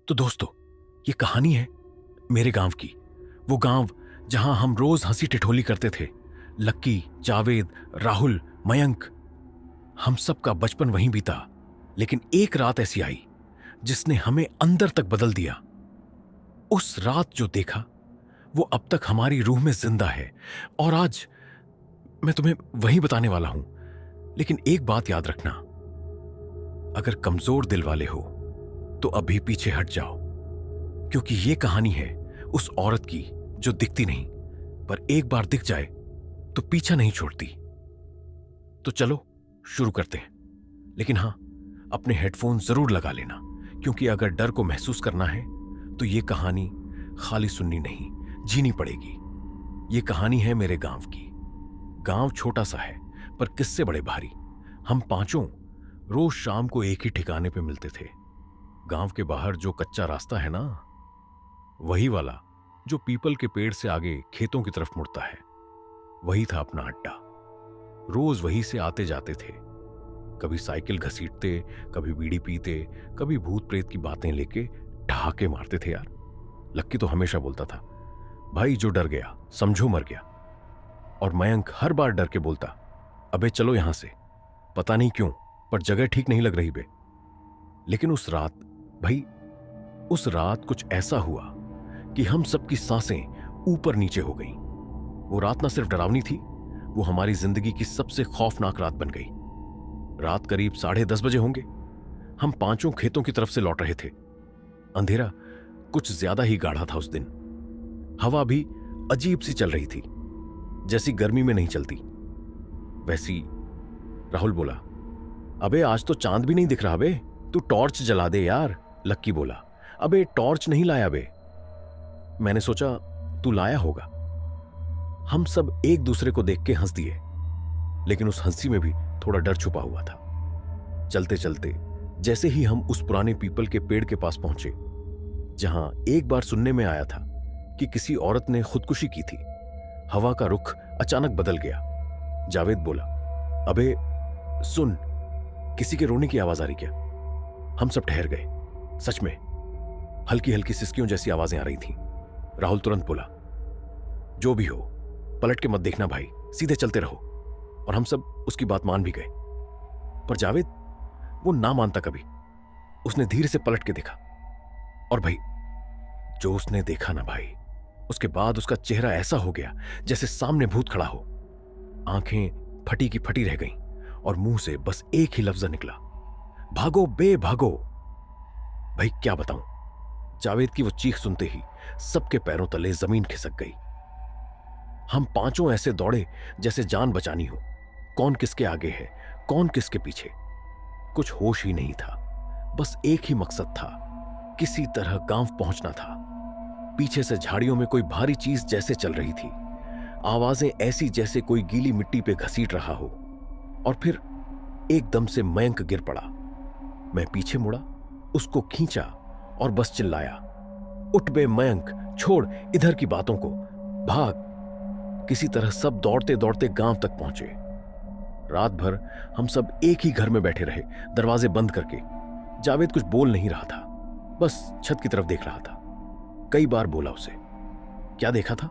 तो दोस्तों, ये कहानी है मेरे गांव की। वो गांव जहां हम रोज हंसी ठिठोली करते थे। लक्की, जावेद, राहुल, मयंक, हम सब का बचपन वहीं बीता। लेकिन एक रात ऐसी आई जिसने हमें अंदर तक बदल दिया। उस रात जो देखा वो अब तक हमारी रूह में जिंदा है और आज मैं तुम्हें वही बताने वाला हूं। लेकिन एक बात याद रखना, अगर कमजोर दिल वाले हो तो अभी पीछे हट जाओ, क्योंकि ये कहानी है उस औरत की जो दिखती नहीं, पर एक बार दिख जाए तो पीछा नहीं छोड़ती। तो चलो शुरू करते हैं। लेकिन हां, अपने हेडफोन जरूर लगा लेना, क्योंकि अगर डर को महसूस करना है तो ये कहानी खाली सुननी नहीं, जीनी पड़ेगी। ये कहानी है मेरे गांव की। गांव छोटा सा है पर किस्से बड़े भारी। हम पांचों रोज शाम को एक ही ठिकाने पे मिलते थे। गांव के बाहर जो कच्चा रास्ता है ना, वही वाला जो पीपल के पेड़ से आगे खेतों की तरफ मुड़ता है, वही था अपना अड्डा। रोज वहीं से आते जाते थे। कभी साइकिल घसीटते, कभी बीड़ी पीते, कभी भूत प्रेत की बातें लेके ठहाके मारते थे यार। लक्की तो हमेशा बोलता था, भाई जो डर गया समझो मर गया। और मयंक हर बार डर के बोलता, अबे चलो यहां से, पता नहीं क्यों पर जगह ठीक नहीं लग रही बे। लेकिन उस रात, भाई उस रात कुछ ऐसा हुआ कि हम सबकी सांसें ऊपर नीचे हो गईं। वो रात ना सिर्फ डरावनी थी, वो हमारी जिंदगी की सबसे खौफनाक रात बन गई। रात करीब 10:30 बजे होंगे। हम पांचों खेतों की तरफ से लौट रहे थे। अंधेरा कुछ ज्यादा ही गाढ़ा था उस दिन। हवा भी अजीब सी चल रही थी, जैसी गर्मी में नहीं चलती वैसी। राहुल बोला, अबे आज तो चांद भी नहीं दिख रहा बे, तू टॉर्च जला दे यार। लक्की बोला, अबे टॉर्च नहीं लाया बे। मैंने सोचा तू लाया होगा। हम सब एक दूसरे को देख के हंस दिए, लेकिन उस हंसी में भी थोड़ा डर छुपा हुआ था। चलते चलते जैसे ही हम उस पुराने पीपल के पेड़ के पास पहुंचे, जहां एक बार सुनने में आया था कि किसी औरत ने खुदकुशी की थी, हवा का रुख अचानक बदल गया। जावेद बोला, अबे सुन, किसी के रोने की आवाज आ रही क्या? हम सब ठहर गए। सच में हल्की हल्की सिसकियों जैसी आवाजें आ रही थीं। राहुल तुरंत बोला, जो भी हो पलट के मत देखना भाई, सीधे चलते रहो। और हम सब उसकी बात मान भी गए। पर जावेद वो ना मानता कभी। उसने धीरे से पलट के देखा, और भाई जो उसने देखा ना भाई, उसके बाद उसका चेहरा ऐसा हो गया जैसे सामने भूत खड़ा हो। आंखें फटी की फटी रह गईं और मुंह से बस एक ही लफ्ज निकला, भागो बे भागो। भाई क्या बताऊं, जावेद की वो चीख सुनते ही सबके पैरों तले जमीन खिसक गई। हम पांचों ऐसे दौड़े जैसे जान बचानी हो। कौन किसके आगे है, कौन किसके पीछे, कुछ होश ही नहीं था। बस एक ही मकसद था, किसी तरह गांव पहुंचना था। पीछे से झाड़ियों में कोई भारी चीज जैसे चल रही थी, आवाजें ऐसी जैसे कोई गीली मिट्टी पे घसीट रहा हो। और फिर एकदम से मयंक गिर पड़ा। मैं पीछे मुड़ा, उसको खींचा और बस चिल्लाया, उठ बे मयंक, छोड़ इधर की बातों को, भाग। किसी तरह सब दौड़ते दौड़ते गांव तक पहुंचे। रात भर हम सब एक ही घर में बैठे रहे, दरवाजे बंद करके। जावेद कुछ बोल नहीं रहा था, बस छत की तरफ देख रहा था। कई बार बोला उसे, क्या देखा था,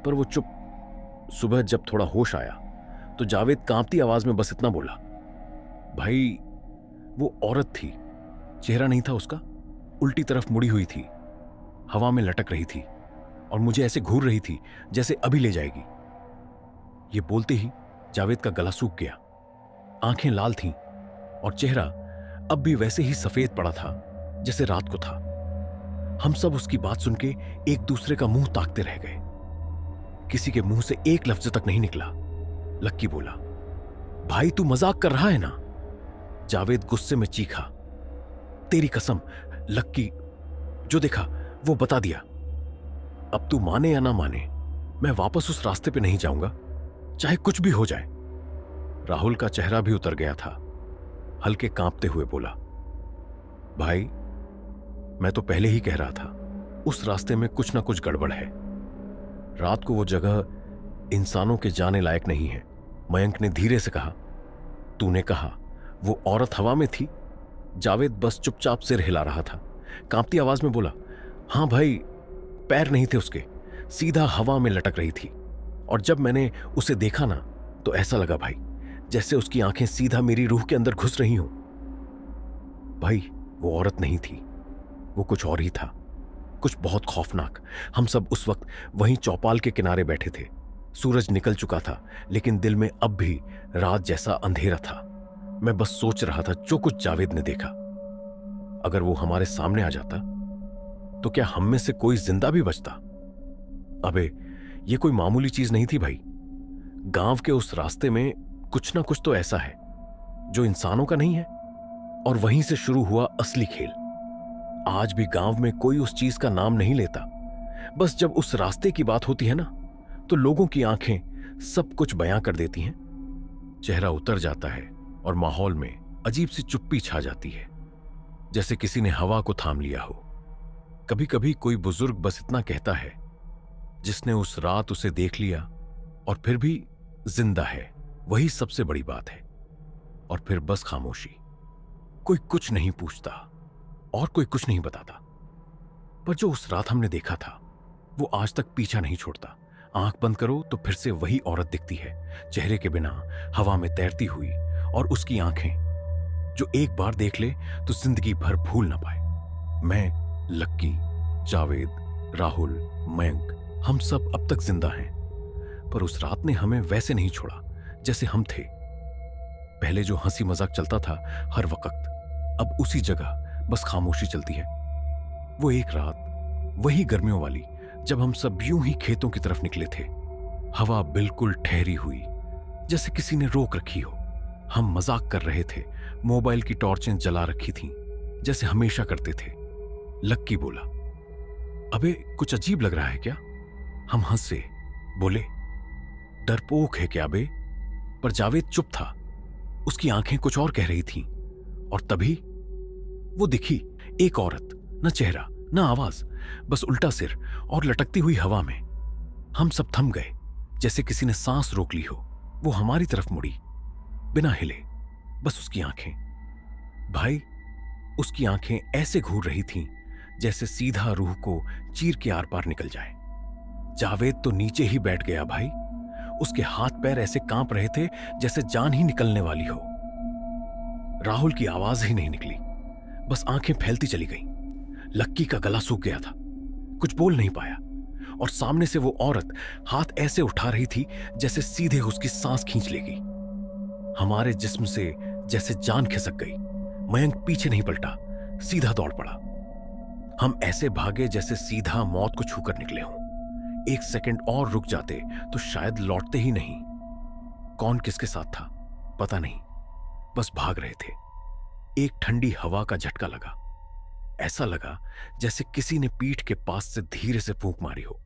पर वो चुप। सुबह जब थोड़ा होश आया तो जावेद कांपती आवाज में बस इतना बोला, भाई वो औरत थी, चेहरा नहीं था उसका, उल्टी तरफ मुड़ी हुई थी, हवा में लटक रही थी और मुझे ऐसे घूर रही थी जैसे अभी ले जाएगी। ये बोलते ही जावेद का गला सूख गया, आंखें लाल थीं और चेहरा अब भी वैसे ही सफेद पड़ा था जैसे रात को था। हम सब उसकी बात सुन के एक दूसरे का मुंह ताकते रह गए। किसी के मुंह से एक लफ्ज तक नहीं निकला। लक्की बोला, भाई तू मजाक कर रहा है ना? जावेद गुस्से में चीखा, तेरी कसम लक्की, जो देखा वो बता दिया। अब तू माने या ना माने, मैं वापस उस रास्ते पे नहीं जाऊंगा, चाहे कुछ भी हो जाए। राहुल का चेहरा भी उतर गया था। हल्के कांपते हुए बोला, भाई मैं तो पहले ही कह रहा था, उस रास्ते में कुछ ना कुछ गड़बड़ है। रात को वो जगह इंसानों के जाने लायक नहीं है। मयंक ने धीरे से कहा, तूने कहा वो औरत हवा में थी? जावेद बस चुपचाप सिर हिला रहा था, कांपती आवाज में बोला, हाँ भाई, पैर नहीं थे उसके, सीधा हवा में लटक रही थी। और जब मैंने उसे देखा ना, तो ऐसा लगा भाई जैसे उसकी आंखें सीधा मेरी रूह के अंदर घुस रही हों। भाई वो औरत नहीं थी, वो कुछ और ही था, कुछ बहुत खौफनाक। हम सब उस वक्त वहीं चौपाल के किनारे बैठे थे। सूरज निकल चुका था, लेकिन दिल में अब भी रात जैसा अंधेरा था। मैं बस सोच रहा था जो कुछ जावेद ने देखा, अगर वो हमारे सामने आ जाता तो क्या हम में से कोई जिंदा भी बचता? अबे ये कोई मामूली चीज नहीं थी भाई। गांव के उस रास्ते में कुछ ना कुछ तो ऐसा है जो इंसानों का नहीं है। और वहीं से शुरू हुआ असली खेल। आज भी गांव में कोई उस चीज का नाम नहीं लेता। बस जब उस रास्ते की बात होती है ना, तो लोगों की आंखें सब कुछ बयां कर देती हैं। चेहरा उतर जाता है और माहौल में अजीब सी चुप्पी छा जाती है, जैसे किसी ने हवा को थाम लिया हो। कभी कभी कोई बुजुर्ग बस इतना कहता है, जिसने उस रात उसे देख लिया और फिर भी जिंदा है, वही सबसे बड़ी बात है। और फिर बस खामोशी। कोई कुछ नहीं पूछता और कोई कुछ नहीं बताता। पर जो उस रात हमने देखा था, वो आज तक पीछा नहीं छोड़ता। आंख बंद करो तो फिर से वही औरत दिखती है, चेहरे के बिना हवा में तैरती हुई। और उसकी आंखें, जो एक बार देख ले तो जिंदगी भर भूल ना पाए। मैं, लक्की, जावेद, राहुल, मयंक, हम सब अब तक जिंदा हैं। पर उस रात ने हमें वैसे नहीं छोड़ा जैसे हम थे। पहले जो हंसी मजाक चलता था हर वक्त, अब उसी जगह बस खामोशी चलती है। वो एक रात, वही गर्मियों वाली, जब हम सब यूं ही खेतों की तरफ निकले थे। हवा बिल्कुल ठहरी हुई, जैसे किसी ने रोक रखी हो। हम मजाक कर रहे थे, मोबाइल की टॉर्चें जला रखी थीं, जैसे हमेशा करते थे। लक्की बोला, अबे कुछ अजीब लग रहा है क्या? हम हंसे, बोले, डरपोक है क्या बे? पर जावेद चुप था, उसकी आंखें कुछ और कह रही थीं। और तभी वो दिखी, एक औरत, न चेहरा न आवाज, बस उल्टा सिर और लटकती हुई हवा में। हम सब थम गए, जैसे किसी ने सांस रोक ली हो। वो हमारी तरफ मुड़ी, बिना हिले, बस उसकी आंखें। भाई उसकी आंखें ऐसे घूर रही थीं जैसे सीधा रूह को चीर के आर पार निकल जाए। जावेद तो नीचे ही बैठ गया भाई। उसके हाथ पैर ऐसे कांप रहे थे जैसे जान ही निकलने वाली हो। राहुल की आवाज ही नहीं निकली, बस आंखें फैलती चली गईं। लक्की का गला सूख गया था, कुछ बोल नहीं पाया। और सामने से वो औरत हाथ ऐसे उठा रही थी जैसे सीधे उसकी सांस खींच लेगी। हमारे जिस्म से जैसे जान खिसक गई। मयंक पीछे नहीं पलटा, सीधा दौड़ पड़ा। हम ऐसे भागे जैसे सीधा मौत को छूकर निकले हों। एक सेकंड और रुक जाते तो शायद लौटते ही नहीं। कौन किसके साथ था पता नहीं, बस भाग रहे थे। एक ठंडी हवा का झटका लगा। ऐसा लगा जैसे किसी ने पीठ के पास से धीरे से फूंक मारी हो।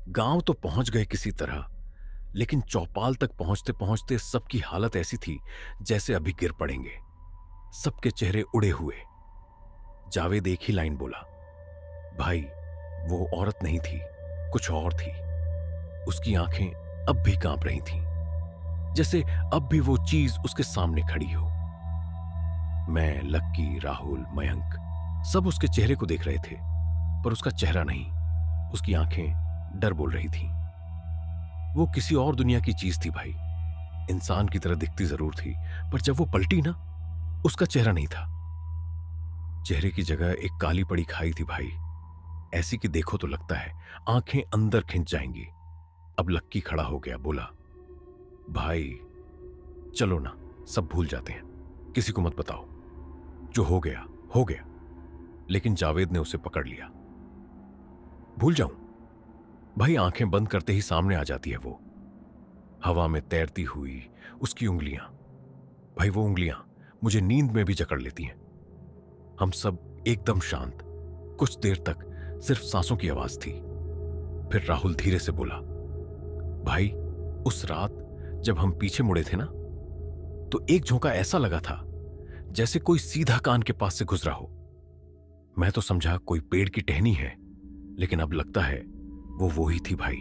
गांव तो पहुंच गए किसी तरह, लेकिन चौपाल तक पहुंचते पहुंचते सबकी हालत ऐसी थी जैसे अभी गिर पड़ेंगे। सबके चेहरे उड़े हुए। जावेद एक ही लाइन बोला, भाई वो औरत नहीं थी, कुछ और थी। उसकी आंखें अब भी कांप रही थीं, जैसे अब भी वो चीज उसके सामने खड़ी हो। मैं, लक्की, राहुल, मयंक सब उसके चेहरे को देख रहे थे, पर उसका चेहरा नहीं, उसकी आंखें डर बोल रही थीं। वो किसी और दुनिया की चीज थी भाई। इंसान की तरह दिखती जरूर थी, पर जब वो पलटी ना, उसका चेहरा नहीं था। चेहरे की जगह एक काली पड़ी खाई थी भाई, ऐसी कि देखो तो लगता है आंखें अंदर खिंच जाएंगी। अब लक्की खड़ा हो गया, बोला, भाई चलो ना, सब भूल जाते हैं, किसी को मत बताओ, जो हो गया हो गया। लेकिन जावेद ने उसे पकड़ लिया। भूल जाऊं? भाई आंखें बंद करते ही सामने आ जाती है वो, हवा में तैरती हुई उसकी उंगलियां। भाई वो उंगलियां मुझे नींद में भी जकड़ लेती हैं। हम सब एकदम शांत, कुछ देर तक सिर्फ सांसों की आवाज थी। फिर राहुल धीरे से बोला, भाई उस रात जब हम पीछे मुड़े थे ना, तो एक झोंका ऐसा लगा था जैसे कोई सीधा कान के पास से गुजरा हो। मैं तो समझा कोई पेड़ की टहनी है, लेकिन अब लगता है वो ही थी भाई।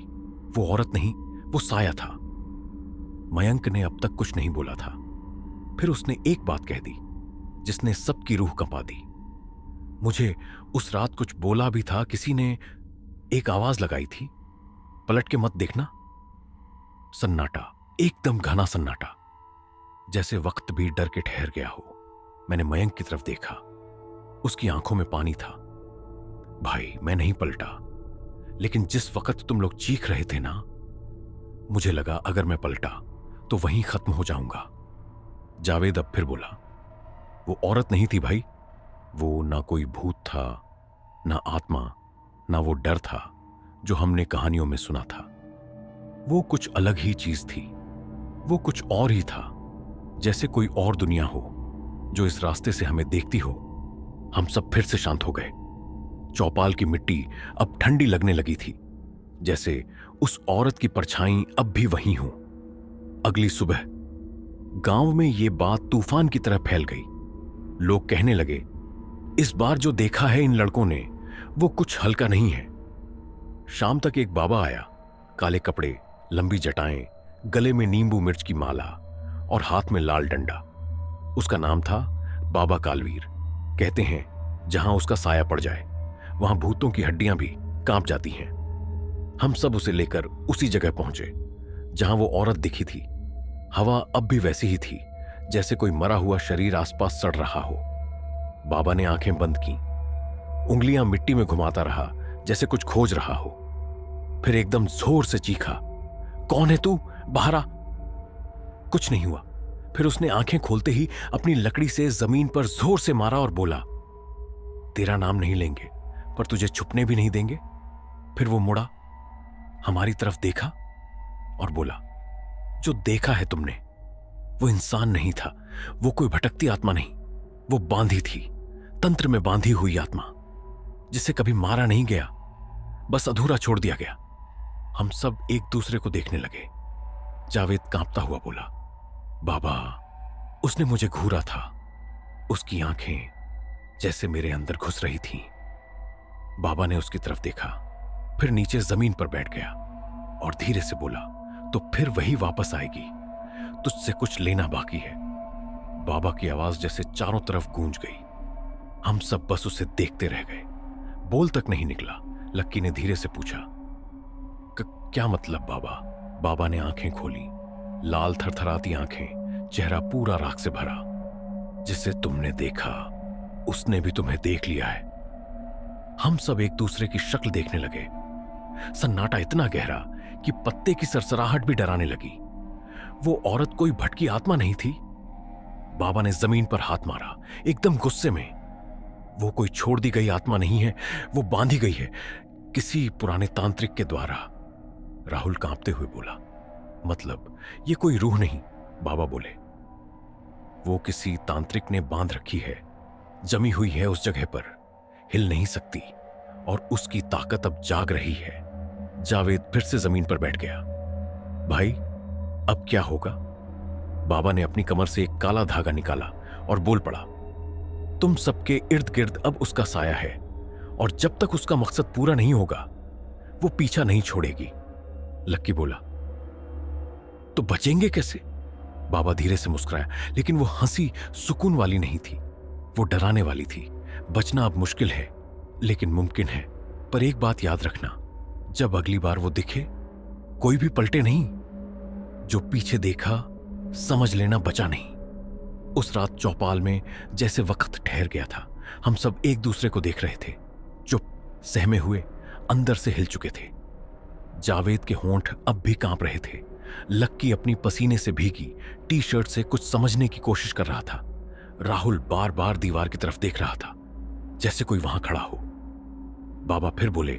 वो औरत नहीं, वो साया था। मयंक ने अब तक कुछ नहीं बोला था। फिर उसने एक बात कह दी जिसने सबकी रूह कंपा दी। मुझे उस रात कुछ बोला भी था, किसी ने एक आवाज लगाई थी, पलट के मत देखना। सन्नाटा, एकदम घना सन्नाटा, जैसे वक्त भी डर के ठहर गया हो। मैंने मयंक की तरफ देखा, उसकी आंखों में पानी था। भाई मैं नहीं पलटा, लेकिन जिस वक्त तुम लोग चीख रहे थे ना, मुझे लगा अगर मैं पलटा तो वहीं खत्म हो जाऊंगा। जावेद अब फिर बोला, वो औरत नहीं थी भाई, वो ना कोई भूत था, ना आत्मा, ना वो डर था जो हमने कहानियों में सुना था। वो कुछ अलग ही चीज थी, वो कुछ और ही था, जैसे कोई और दुनिया हो जो इस रास्ते से हमें देखती हो। हम सब फिर से शांत हो गए। चौपाल की मिट्टी अब ठंडी लगने लगी थी, जैसे उस औरत की परछाई अब भी वहीं हो। अगली सुबह गांव में ये बात तूफान की तरह फैल गई। लोग कहने लगे, इस बार जो देखा है इन लड़कों ने वो कुछ हल्का नहीं है। शाम तक एक बाबा आया, काले कपड़े, लंबी जटाएं, गले में नींबू मिर्च की माला और हाथ में लाल डंडा। उसका नाम था बाबा कालवीर। कहते हैं जहां उसका साया पड़ जाए वहां भूतों की हड्डियां भी कांप जाती हैं। हम सब उसे लेकर उसी जगह पहुंचे जहां वो औरत दिखी थी। हवा अब भी वैसी ही थी, जैसे कोई मरा हुआ शरीर आसपास सड़ रहा हो। बाबा ने आंखें बंद की, उंगलियां मिट्टी में घुमाता रहा जैसे कुछ खोज रहा हो। फिर एकदम जोर से चीखा, कौन है तू, बाहर आ। कुछ नहीं हुआ। फिर उसने आंखें खोलते ही अपनी लकड़ी से जमीन पर जोर से मारा और बोला, तेरा नाम नहीं लेंगे पर तुझे छुपने भी नहीं देंगे। फिर वो मुड़ा, हमारी तरफ देखा और बोला, जो देखा है तुमने वो इंसान नहीं था, वो कोई भटकती आत्मा नहीं, वो बांधी थी, तंत्र में बांधी हुई आत्मा, जिसे कभी मारा नहीं गया, बस अधूरा छोड़ दिया गया। हम सब एक दूसरे को देखने लगे। जावेद कांपता हुआ बोला, बाबा, उसने मुझे घूरा था, उसकी आंखें जैसे मेरे अंदर घुस रही थीं। बाबा ने उसकी तरफ देखा, फिर नीचे जमीन पर बैठ गया और धीरे से बोला, तो फिर वही वापस आएगी, तुझसे कुछ लेना बाकी है। बाबा की आवाज जैसे चारों तरफ गूंज गई। हम सब बस उसे देखते रह गए। बोल तक नहीं निकला। लक्की ने धीरे से पूछा, क्या मतलब बाबा? बाबा ने आंखें खोली, लाल थरथराती आंखें, चेहरा पूरा राख से भरा। जिसे तुमने देखा उसने भी तुम्हें देख लिया है। हम सब एक दूसरे की शक्ल देखने लगे। सन्नाटा इतना गहरा कि पत्ते की सरसराहट भी डराने लगी। वो औरत कोई भटकी आत्मा नहीं थी। बाबा ने जमीन पर हाथ मारा, एकदम गुस्से में। वो कोई छोड़ दी गई आत्मा नहीं है, वो बांधी गई है किसी पुराने तांत्रिक के द्वारा। राहुल कांपते हुए बोला, मतलब ये कोई रूह नहीं? बाबा बोले, वो किसी तांत्रिक ने बांध रखी है, जमी हुई है उस जगह पर, हिल नहीं सकती, और उसकी ताकत अब जाग रही है। जावेद फिर से जमीन पर बैठ गया। भाई अब क्या होगा? बाबा ने अपनी कमर से एक काला धागा निकाला और बोल पड़ा, तुम सबके इर्द गिर्द अब उसका साया है, और जब तक उसका मकसद पूरा नहीं होगा वो पीछा नहीं छोड़ेगी। लक्की बोला, तो बचेंगे कैसे? बाबा धीरे से मुस्कुराया, लेकिन वो हंसी सुकून वाली नहीं थी, वो डराने वाली थी। बचना अब मुश्किल है, लेकिन मुमकिन है। पर एक बात याद रखना, जब अगली बार वो दिखे कोई भी पलटे नहीं। जो पीछे देखा समझ लेना बचा नहीं। उस रात चौपाल में जैसे वक्त ठहर गया था। हम सब एक दूसरे को देख रहे थे, चुप, सहमे हुए, अंदर से हिल चुके थे। जावेद के होंठ अब भी कांप रहे थे। लक्की अपनी पसीने से भीगी टी शर्ट से कुछ समझने की कोशिश कर रहा था। राहुल बार बार दीवार की तरफ देख रहा था, जैसे कोई वहां खड़ा हो। बाबा फिर बोले,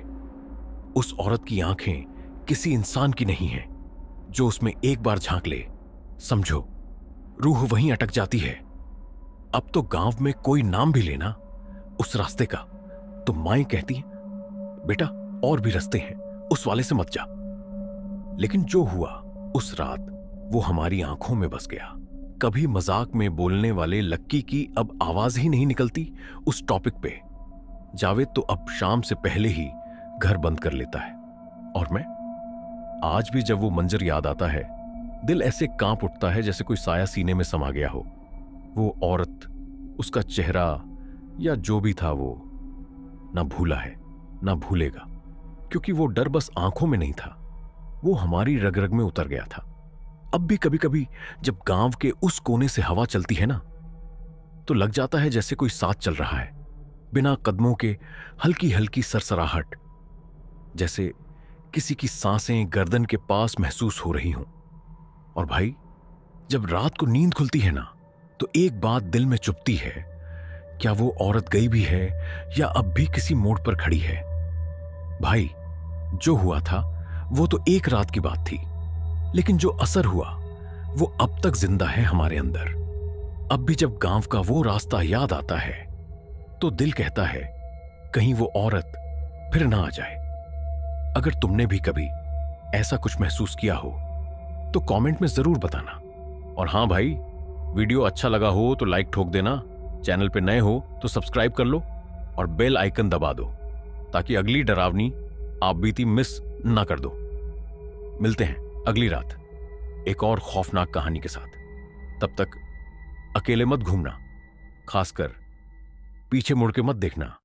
उस औरत की आंखें किसी इंसान की नहीं हैं। जो उसमें एक बार झांक ले, समझो रूह वहीं अटक जाती है। अब तो गांव में कोई नाम भी लेना उस रास्ते का तो माएं कहती हैं, बेटा और भी रास्ते हैं, उस वाले से मत जा। लेकिन जो हुआ उस रात, वो हमारी आंखों में बस गया। कभी मजाक में बोलने वाले लक्की की अब आवाज ही नहीं निकलती उस टॉपिक पे। जावेद तो अब शाम से पहले ही घर बंद कर लेता है, और मैं आज भी जब वो मंजर याद आता है, दिल ऐसे कांप उठता है जैसे कोई साया सीने में समा गया हो। वो औरत, उसका चेहरा, या जो भी था वो ना भूला है, ना भूलेगा, क्योंकि वो डर बस आंखों में नहीं था, वो हमारी रग रग में उतर गया था। अब भी कभी कभी जब गांव के उस कोने से हवा चलती है ना, तो लग जाता है जैसे कोई साथ चल रहा है, बिना कदमों के, हल्की हल्की सरसराहट, जैसे किसी की सांसें गर्दन के पास महसूस हो रही हों। और भाई, जब रात को नींद खुलती है ना, तो एक बात दिल में चुभती है, क्या वो औरत गई भी है या अब भी किसी मोड़ पर खड़ी है? भाई, जो हुआ था वो तो एक रात की बात थी, लेकिन जो असर हुआ वो अब तक जिंदा है हमारे अंदर। अब भी जब गांव का वो रास्ता याद आता है तो दिल कहता है कहीं वो औरत फिर ना आ जाए। अगर तुमने भी कभी ऐसा कुछ महसूस किया हो तो कमेंट में जरूर बताना। और हां भाई, वीडियो अच्छा लगा हो तो लाइक ठोक देना, चैनल पे नए हो तो सब्सक्राइब कर लो और बेल आइकन दबा दो, ताकि अगली डरावनी आप बीती मिस ना कर दो। मिलते हैं अगली रात एक और खौफनाक कहानी के साथ। तब तक अकेले मत घूमना, खासकर पीछे मुड़ के मत देखना।